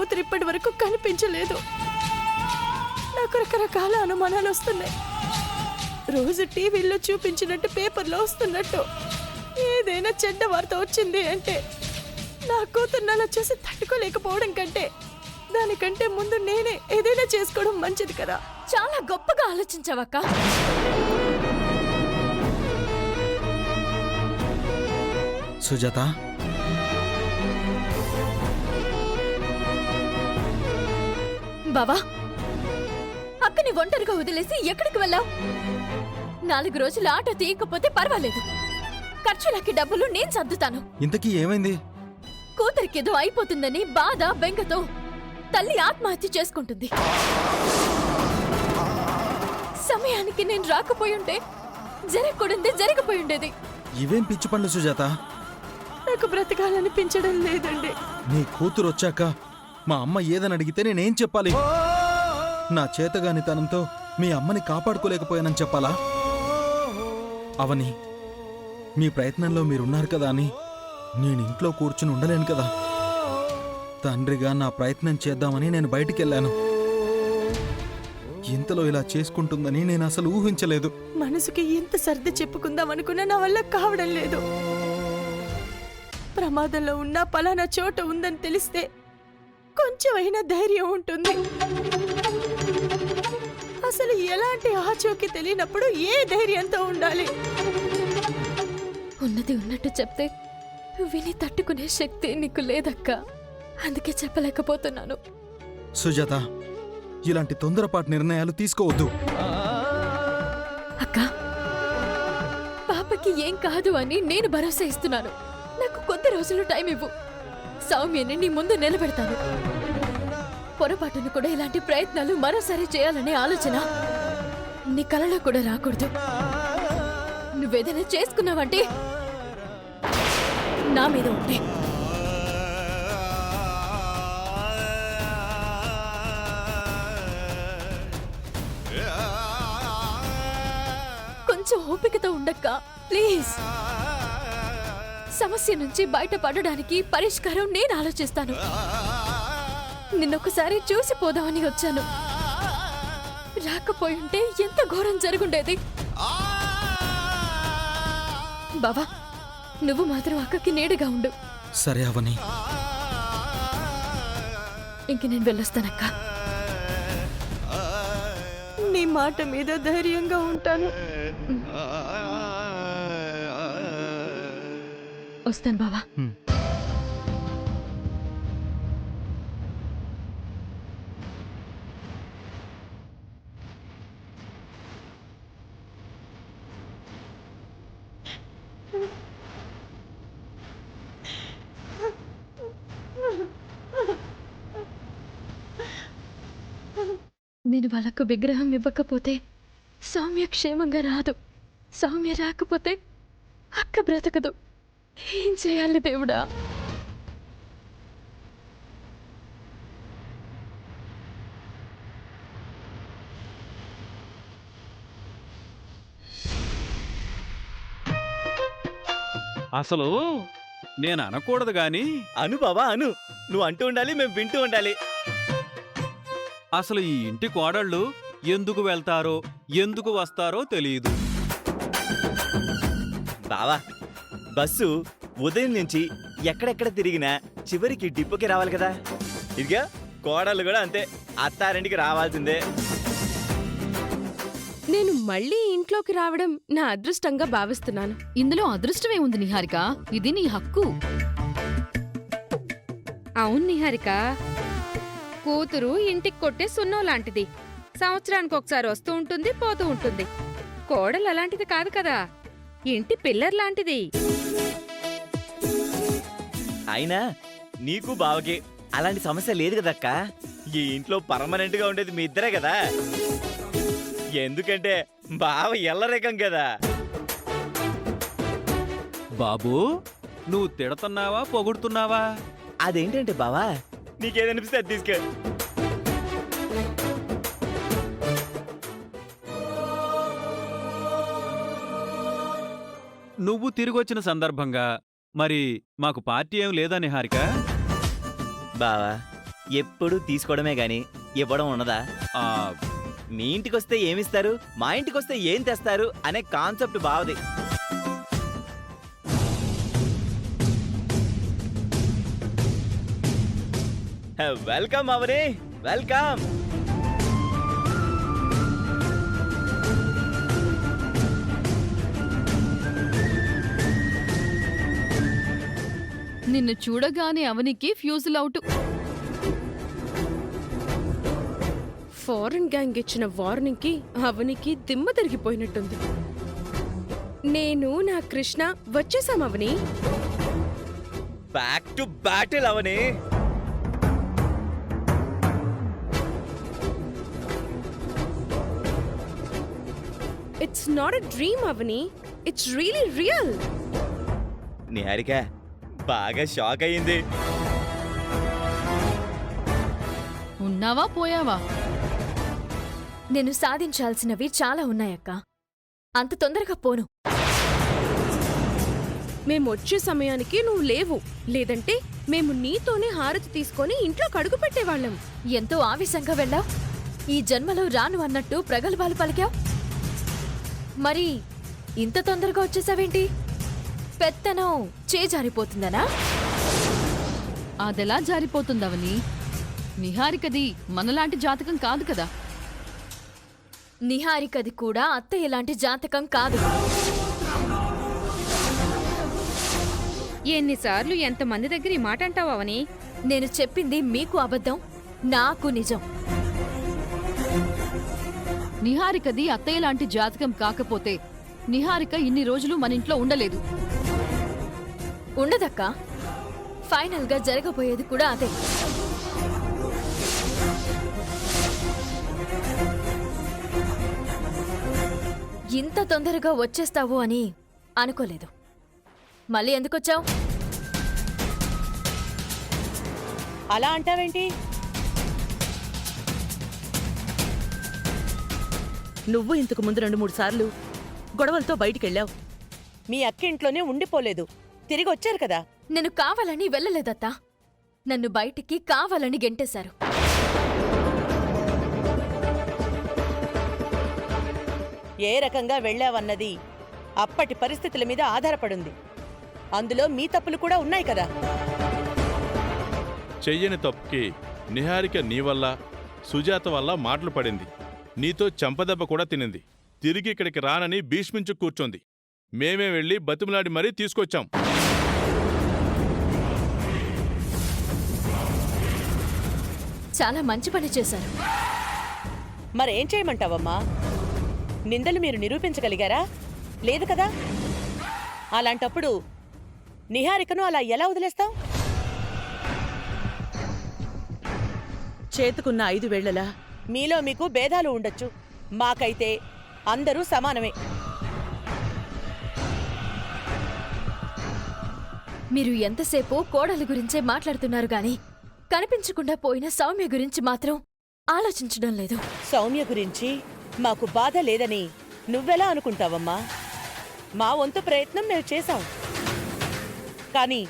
కూతురు ఇప్పటి వరకు కనిపించలేదు. నాకు రకరకాల అనుమానాలు వస్తున్నాయి. రోజు టీవీలో చూపించినట్టు, పేపర్లో వస్తున్నట్టు ఏదైనా చెడ్డ వార్త వచ్చింది అంటే నా కూతుర్ని అలా చూసి తట్టుకోలేకపోవడం కంటే, దానికంటే ముందు నేనే ఏదైనా చేసుకోవడం మంచిది కదా. చాలా గొప్పగా ఆలోచించావక్క. సుజాత, బావా, అక్కని ఒంటరిగా వదిలేసి ఎక్కడికి వెళ్ళావు? 4 రోజులు ఆటో తీయకపోతే పర్వాలేదు, ఖర్చులకి డబ్బులు నేను సర్దుతాను. ఇంతకీ ఏమైంది? కూతురికేదో అయిపోతుందని బాధ, బెంగతో తల్లి ఆత్మహత్య చేసుకుంటుంది. సమయానికి నేను రాకపోయుంటే జరగకూడదే జరిగిపోయుండేది. ఇవేం పిచ్చి పనులు సుజాత? నాకు బ్రతకాలనిపించడం లేదండి. నీ కూతురు వచ్చాక మా అమ్మ ఏదని అడిగితే నేనేం చెప్పాలి? నా చేతగానితనంతో మీ అమ్మని కాపాడుకోలేకపోయానని చెప్పాలా? అవని, మీ ప్రయత్నంలో మీరున్నారు కదా అని నేను ఇంట్లో కూర్చుని ఉండలేను కదా. తండ్రిగా నా ప్రయత్నం చేద్దామని నేను బయటికెళ్ళాను. ఇంతలో ఇలా చేసుకుంటుందని నేను అసలు ఊహించలేదు. మనసుకి ఎంత సర్ది చెప్పుకుందాం అనుకున్నా నా వల్ల కావడం లేదు. ప్రమాదంలో ఉన్నా పలానా చోట ఉందని తెలిస్తే కొంచెమైనా ధైర్యం ఉంటుంది. అసలు ఎలాంటి ఆచూకీ తెలియనప్పుడు ఏ ధైర్యంతో ఉండాలి? ఉన్నది ఉన్నట్టు చెప్తే విని తట్టుకునే శక్తి నీకు లేదక్క. అందుకే చెప్పలేకపోతున్నాను. సుజాత, ఇలాంటి తొందరపాటు నిర్ణయాలు తీసుకోవద్దు. అక్క, పాపకి ఏం కాదు అని నేను భరోసా ఇస్తున్నాను. నాకు కొద్ది రోజులు టైం ఇవ్వు. సౌమ్యని నీ ముందు నిలబెడతాను. పొరపాటును కూడా ఇలాంటి ప్రయత్నాలు మరోసారి చేయాలనే ఆలోచన నీ కలలో కూడా రాకూడదు. నువ్వేదైనా చేసుకున్నావంటే నా మీద ఉంటే. కొంచెం ఓపికతో ఉండక్క, ప్లీజ్. సమస్య నుంచి బయటపడడానికి పరిష్కారం నేను ఆలోచిస్తాను. నిన్నొకసారి చూసిపోదామని వచ్చాను. రాకపోయింటే ఎంత ఘోరం జరుగుండేది. బావా, నువ్వు మాత్రం అక్కకి నీడగా ఉండు. సరే అవని. ఇంక నేను వెళ్ళొస్తానక్క. నీ మాట మీద ధైర్యంగా ఉంటాను. వస్తాను బావా. నేను వాళ్ళకు విగ్రహం ఇవ్వకపోతే సౌమ్య క్షేమంగా రాదు. సౌమ్య రాకపోతే అక్క బ్రతకదు. ఏం చేయాలి దేవుడా? అసలు నేను అనకూడదు గాని. అను బావా అను, నువ్వు అంటూ ఉండాలి, మేము వింటూ ఉండాలి. అసలు ఈ ఇంటి కోడళ్ళు ఎందుకు వెళ్తారో ఎందుకు వస్తారో తెలియదు. బావా, బస్సు ఉదయం నుంచి ఎక్కడెక్కడ తిరిగినా చివరికి డిపోకి రావాలి కదా. ఇదిగా కోడళ్ళు కూడా అంతే, అత్తారింటికి రావాల్సిందే. నేను మళ్ళీ ఇంట్లోకి రావడం నా అదృష్టంగా భావిస్తున్నాను. ఇందులో అదృష్టమే ఉంది నిహారిక, ఇది నీ హక్కు. అవును నిహారిక, కూతురు ఇంటికి కొట్టే సున్నో లాంటిది. సంవత్సరానికి ఒకసారి వస్తూ ఉంటుంది, పోతూ ఉంటుంది. కోడలు అలాంటిది కాదు కదా, ఇంటి పిల్లర్ లాంటిది. అయినా నీకు బావకి అలాంటి సమస్య లేదు కదక్క. ఈ ఇంట్లో పర్మనెంట్ గా ఉండేది మీ ఇద్దరే కదా. ఎందుకంటే బావ ఎల్లరేకం కదా. బాబూ, నువ్వు తిడుతున్నావా పొగుడుతున్నావా? అదేంటంటే బావా, నీకేదనిపిస్తే అది తీసుకో. నువ్వు తిరిగొచ్చిన సందర్భంగా మరి మాకు పార్టీ ఏం లేదా నిహారిక? బావా, ఎప్పుడు తీసుకోవడమే గాని ఇవ్వడం ఉన్నదా? ఆ, మీ ఇంటికొస్తే ఏమిస్తారు, మా ఇంటికొస్తే ఏం తెస్తారు అనే కాన్సెప్ట్ బావది. Welcome Avani, welcome. నిన్ను చూడగానే అవనికి ఫ్యూజుల్ అవుట్. ఫారెన్ గ్యాంగ్ ఇచ్చిన వార్నింగ్ కి అవనికి దిమ్మ తిరిగిపోయినట్టుంది. నేను నా కృష్ణ వచ్చేసాం Avani. Back to battle Avani. It's not a dream Avani, it's really real. Niharika బాగా షాక్ అయ్యింది. ఉన్నావా పోయావా? నేను సాధించాల్సినవి చాలా ఉన్నాయక్క. అంత తొందరగా పోను. మేమొచ్చే సమయానికి నువ్వు లేవు, లేదంటే మేము నీతోనే హారతి తీసుకొని ఇంట్లో కడుగు పెట్టేవాళ్ళం. ఎంతో ఆవేశంగా వెళ్ళావు. ఈ జన్మలో రాను అన్నట్టు ప్రగల్భాలు పలికావు. మరి ఇంత తొందరగా వచ్చేసావేంటి? పెత్తనం చేజారిపోతుందనా? అదెలా జారిపోతుందవని? నిహారికది మనలాంటి జాతకం కాదు కదా. నిహారికది కూడా అత్తయ్య లాంటి జాతకం కాదు. ఎన్నిసార్లు ఎంతమంది దగ్గర ఈ మాట అంటావు అవని? నేను చెప్పింది మీకు అబద్ధం, నాకు నిజం. నిహారికది అత్తయ్య లాంటి జాతకం కాకపోతే నిహారిక ఇన్ని రోజులు మన ఇంట్లో ఉండలేదు. ఉండదక్క. ఫైనల్ గా జరగబోయేది కూడా అదే. ఇంత తొందరగా వచ్చేస్తావు అని అనుకోలేదు. మళ్ళీ ఎందుకొచ్చావు? అలా అంటావేంటి? నువ్వు ఇంతకు ముందు 2-3 సార్లు గొడవలతో బయటికెళ్ళావు. మీ అక్క ఇంట్లోనే ఉండిపోలేదు, తిరిగి వచ్చారు కదా. నేను కావాలని వెళ్ళలేదత్తా. నన్ను బయటికి కావాలని గెంటేశారు. ఏ రకంగా వెళ్ళావన్నది అప్పటి పరిస్థితుల మీద ఆధారపడుంది. అందులో మీ తప్పులు కూడా ఉన్నాయి కదా. చెయ్యని తప్పుకి నిహారిక నీ వల్ల, సుజాత వల్ల మాటలు పడింది. నీతో చెంపదెబ్బ కూడా తినింది. తిరిగి ఇక్కడికి రానని భీష్మించు కూర్చోంది. మేమే వెళ్ళి బతిమలాడి మరీ తీసుకొచ్చాం. చాలా మంచి పని చేశారు. మరేం చేయమంటావమ్మా? నిందలు మీరు నిరూపించగలిగారా? లేదు కదా. అలాంటప్పుడు నిహారికను అలా ఎలా వదిలేస్తావు? చేతుకున్న 5 వేళ్లలా మీలో మీకు భేదాలు ఉండొచ్చు, మాకైతే అందరూ సమానమే. మీరు ఎంతసేపు కోడలి గురించే మాట్లాడుతున్నారు గాని కనిపించకుండా పోయిన సౌమ్య గురించి మాత్రం ఆలోచించడం లేదు. సౌమ్య గురించి మాకు బాధ లేదని నువ్వెలా అనుకుంటావమ్మా? మా వంతు ప్రయత్నం మేము చేశాం. కానీ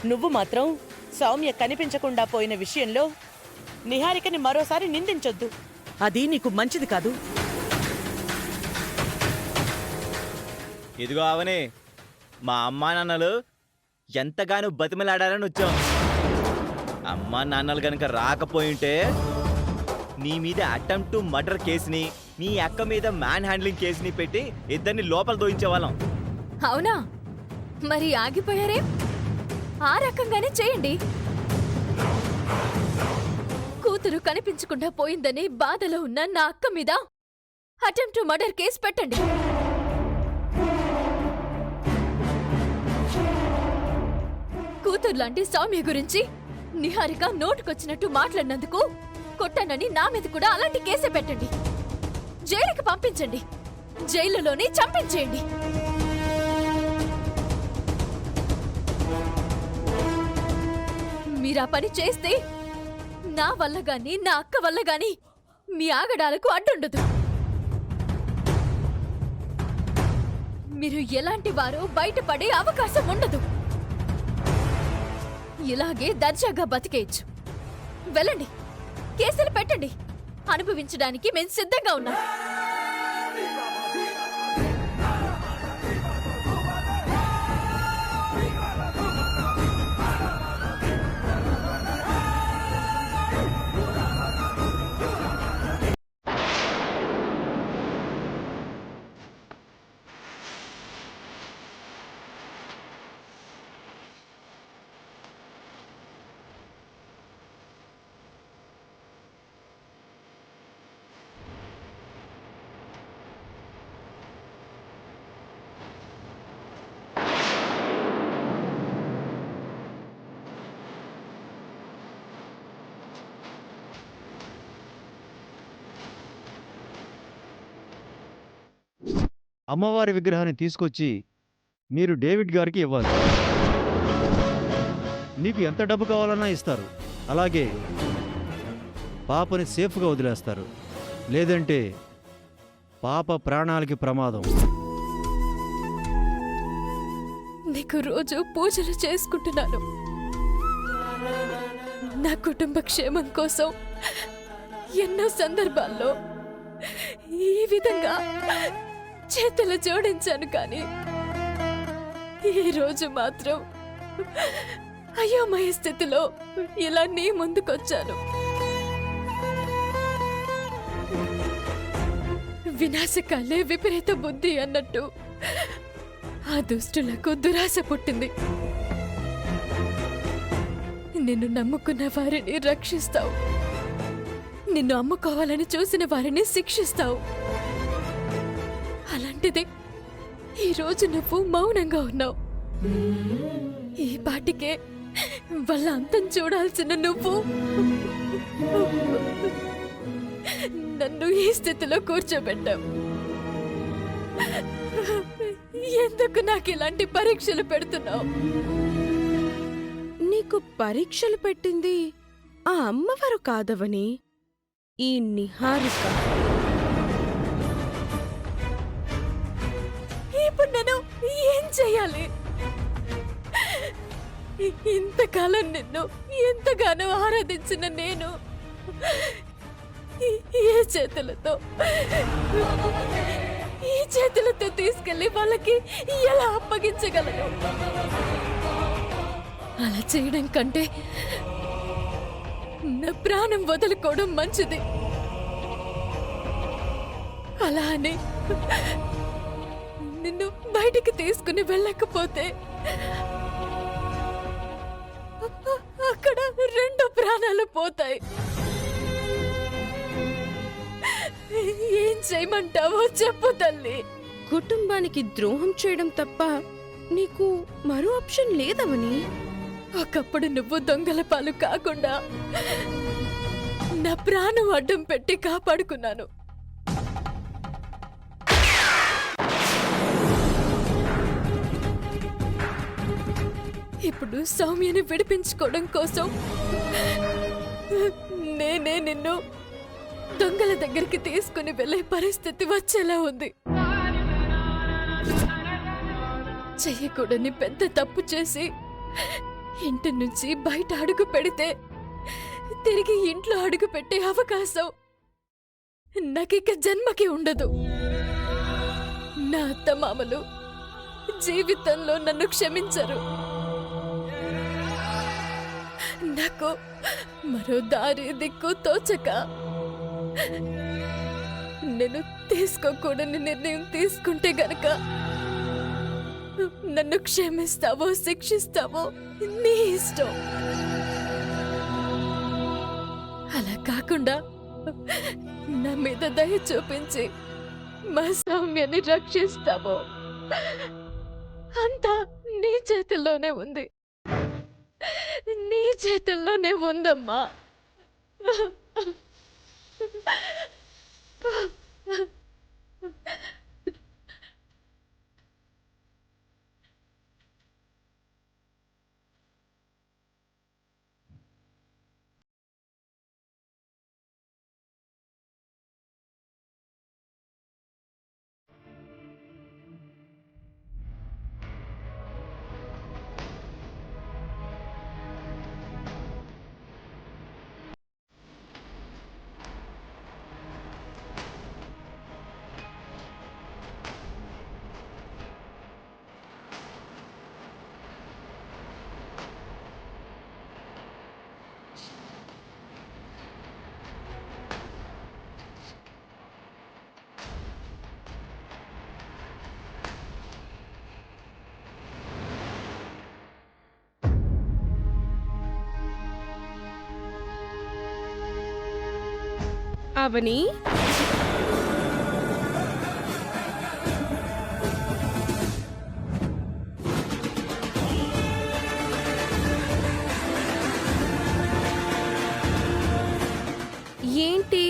నువ్వు మాత్రం సౌమ్య కనిపించకుండా పోయిన విషయంలో నిహారికని మరోసారి నిందించొద్దు. అది నీకు మంచిది కాదు. ఇదిగో అవని, మా అమ్మా నాన్నలు ఎంతగానో బతిమలాడాలని వచ్చాం. అమ్మా నాన్నలు గనక రాకపోయింటే నీ మీద అటెంప్ట్ టు మర్డర్ కేసుని, నీ అక్క మీద మ్యాన్ హ్యాండ్లింగ్ కేసుని పెట్టి ఇద్దరిని లోపల దోయించేవాళ్ళం. అవునా? మరి ఆగిపోయారే? ఆ రకంగానే చేయండి. కూతురు కనిపించకుండా పోయిందని బాధలో ఉన్న నా అక్క మీద అటెంప్ట్ టు మర్డర్ కేసు పెట్టండి. కూతుర్లాంటి సౌమ్య గురించి నిహారిక నోటుకొచ్చినట్టు మాట్లాడినందుకు కొట్టానని నా మీద కూడా అలాంటి కేసే పెట్టండి. జైలుకి పంపించండి, జైలులోనే చంపించేయండి. మీరా పని చేస్తే నా వల్ల గాని నా అక్క వల్ల గాని మీ ఆగడాలకు అడ్డుండదు. మీరు ఎలాంటి వారో బయటపడే అవకాశం ఉండదు. ఇలాగే దర్జాగా బతికేయచ్చు. వెళ్ళండి, కేసులు పెట్టండి. అనుభవించడానికి మేము సిద్ధంగా ఉన్నాం. అమ్మవారి విగ్రహాన్ని తీసుకొచ్చి మీరు డేవిడ్ గారికి ఇవ్వాలి. నీకు ఎంత డబ్బు కావాలన్నా ఇస్తారు. అలాగే పాపని సేఫ్గా వదిలేస్తారు. లేదంటే పాప ప్రాణాలకి ప్రమాదం. నీకు రోజు పూజలు చేసుకుంటున్నాను. నా కుటుంబ క్షేమం కోసం ఎన్నో సందర్భాల్లో ఈ విధంగా చేతులు జోడించాను, కానీ ఈ రోజు మాత్రం అయోమయ స్థితిలో ఇలా నీ ముందుకొచ్చాను. వినాశకాలే విపరీత బుద్ధి అన్నట్టు ఆ దుష్టులకు దురాశ పుట్టింది. నిన్ను నమ్ముకున్న వారిని రక్షిస్తావు, నిన్ను అమ్ముకోవాలని చూసిన వారిని శిక్షిస్తావు. అలాంటిది ఈరోజు నువ్వు మౌనంగా ఉన్నావు. ఈ పాటికే వాళ్ళ అంతం చూడాల్సిన నువ్వు నన్ను ఈ స్థితిలో కూర్చోబెట్టావు. ఎందుకు నాకు ఇలాంటి పరీక్షలు పెడుతున్నావు? నీకు పరీక్షలు పెట్టింది ఆ అమ్మవారు కాదవని, ఈ నిహారిక. ఇప్పుడు నేను ఏం చెయ్యాలి? ఇంతకాలం నిన్ను ఎంతగానో ఆరాధించిన నేను ఈ చేతులతో తీసుకెళ్లి వాళ్ళకి ఎలా అప్పగించగలను? అలా చేయడం కంటే నా ప్రాణం వదులుకోవడం మంచిది. అలా అని నిన్ను బయటికి తీసుకుని వెళ్ళకపోతే అక్కడ 2 ప్రాణాలు పోతాయి. ఏం చేయమంటావో చెప్పు తల్లి. కుటుంబానికి ద్రోహం చేయడం తప్ప నీకు మరో ఆప్షన్ లేదవని. ఒకప్పుడు నువ్వు దొంగల పాలు కాకుండా నా ప్రాణం అడ్డం పెట్టి కాపాడుకున్నాను. ఇప్పుడు సౌమ్యని విడిపించుకోవడం కోసం నేనే నిన్ను దొంగల దగ్గరికి తీసుకుని వెళ్ళే పరిస్థితి వచ్చేలా ఉంది. చెయ్యకూడని పెద్ద తప్పు చేసి ఇంటి నుంచి బయట అడుగు పెడితే తిరిగి ఇంట్లో అడుగు పెట్టే అవకాశం నాకిక జన్మకి ఉండదు. నా అత్తమామలు జీవితంలో నన్ను క్షమించరు. నాకు మరో దారి దిక్కు తోచక నేను తీసుకోకూడని నిర్ణయం తీసుకుంటే గనక నన్ను క్షమిస్తావో శిక్షిస్తావో నీ ఇష్టం. అలా కాకుండా నా మీద దయ చూపించి మా సౌమ్యాన్ని రక్షిస్తావో అంతా నీ చేతుల్లోనే ఉంది. నీ చేతుల్లోనే ఉందమ్మా. అవని ఏంటి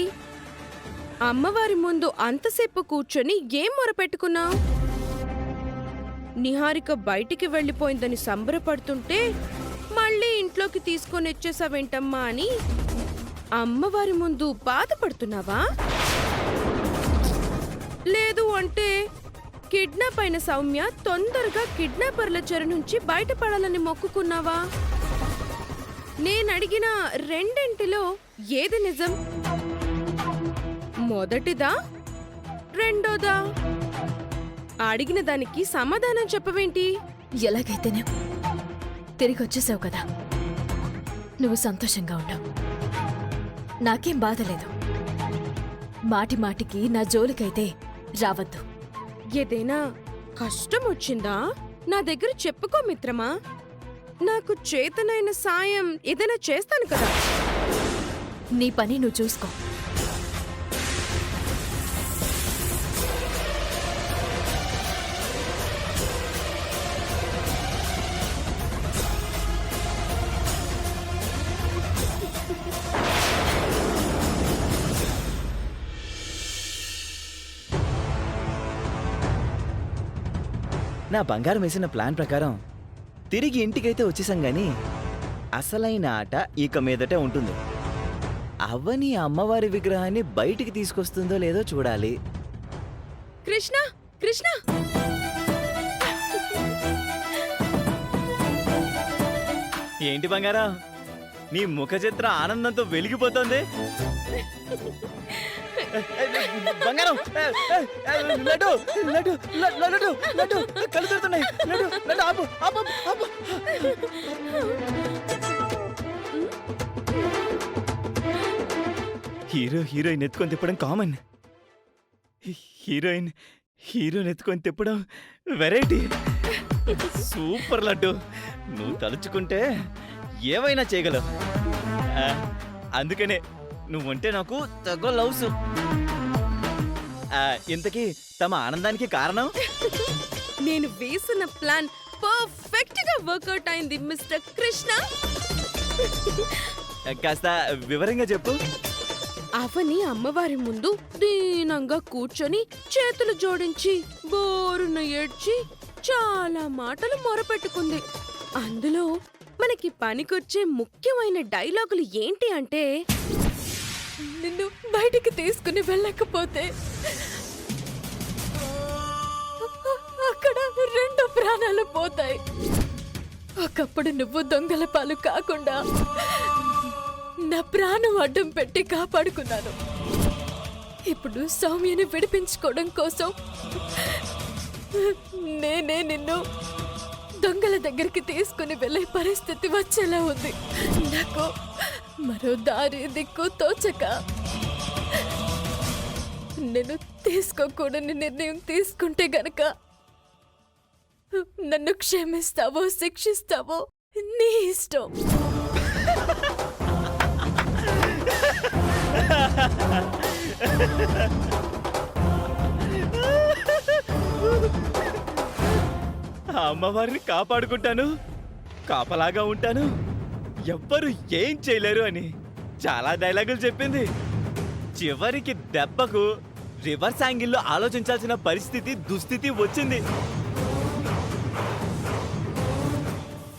అమ్మవారి ముందు అంతసేపు కూర్చొని ఏం మొరపెట్టుకున్నావు? నిహారిక బయటికి వెళ్ళిపోయిందని సంబరపడుతుంటే మళ్ళీ ఇంట్లోకి తీసుకొని వచ్చేసావేంటమ్మా అని అమ్మవారి ముందు బాధపడుతున్నావా? లేదు అంటే కిడ్నాప్ అయిన సౌమ్య తొందరగా కిడ్నాపర్ల చెర నుంచి బయటపడాలని మొక్కుకున్నావా? నేనడిగిన రెండింటిలో ఏది నిజం? మొదటిదా రెండోదా? అడిగిన దానికి సమాధానం చెప్పవేంటి? ఎలాగైతేనే తిరిగి వచ్చేసావు కదా, నువ్వు సంతోషంగా ఉండవు. నాకేం బాధ లేదు. మాటి మాటికి నా జోలికైతే రావద్దు. ఏదైనా కష్టం వచ్చిందా నా దగ్గర చెప్పుకో మిత్రమా. నాకు చేతనైన సాయం ఏదైనా చేస్తాను కదా. నీ పని నువ్వు చూసుకో. నా బంగారం వేసిన ప్లాన్ ప్రకారం తిరిగి ఇంటికైతే వచ్చేసాం గాని అసలైన ఆట ఇక మీదటే ఉంటుంది. అవని అమ్మవారి విగ్రహాన్ని బయటికి తీసుకొస్తుందో లేదో చూడాలి. కృష్ణ కృష్ణ ఏంటి బంగారం, నీ ముఖ చిత్ర ఆనందంతో వెలిగిపోతుంది. బంగారం లడ్డు లడ్డు లడ్డు లడ్డు కళ్ళు తిరుగుతున్నాయి. లడ్డు లడ్డు ఆపు ఆపు ఆపు. హీరోయిన్ ఎత్తుకొని తిప్పడం కామన్. హీరోయిన్ ఎత్తుకొని తిప్పడం వెరైటీ. సూపర్ లడ్డు, నువ్వు తలుచుకుంటే ఏమైనా చేయగలవు. అందుకనే నువ్వంటే నాకు తగ్గ లవ్స్. ఇంతకీ తమ ఆనందానికి కారణం? నేను వేసిన ప్లాన్ పర్ఫెక్ట్ గా వర్కౌట్ అయింది మిస్టర్ కృష్ణ. కాస్త వివరంగా చెప్పు. అవని అమ్మవారి ముందు దీనంగా కూర్చొని చేతులు జోడించి బోరున ఏడ్చి చాలా మాటలు మొరపెట్టుకుంది. అందులో మనకి పనికొచ్చే ముఖ్యమైన డైలాగులు ఏంటి అంటే, నిన్ను బయటికి తీసుకుని వెళ్ళకపోతే అక్కడ 2 ప్రాణాలు పోతాయి. ఒకప్పుడు నువ్వు దొంగల పాలు కాకుండా నా ప్రాణం అడ్డం పెట్టి కాపాడుకున్నాను. ఇప్పుడు సౌమ్యని విడిపించుకోవడం కోసం నేనే నిన్ను దొంగల దగ్గరికి తీసుకుని వెళ్ళే పరిస్థితి వచ్చేలా ఉంది. నాకు మరో దారి దిక్కు తోచక నేను తీసుకోకూడని నిర్ణయం తీసుకుంటే గనక నన్ను క్షమిస్తావో శిక్షిస్తావో నీ ఇష్టం. అమ్మవారిని కాపాడుకుంటాను, కాపలాగా ఉంటాను, ఎవ్వరు ఏం చేయలేరు అని చాలా డైలాగులు చెప్పింది. చివరికి దెబ్బకు రివర్స్ యాంగిల్లో ఆలోచించాల్సిన దుస్థితి వచ్చింది.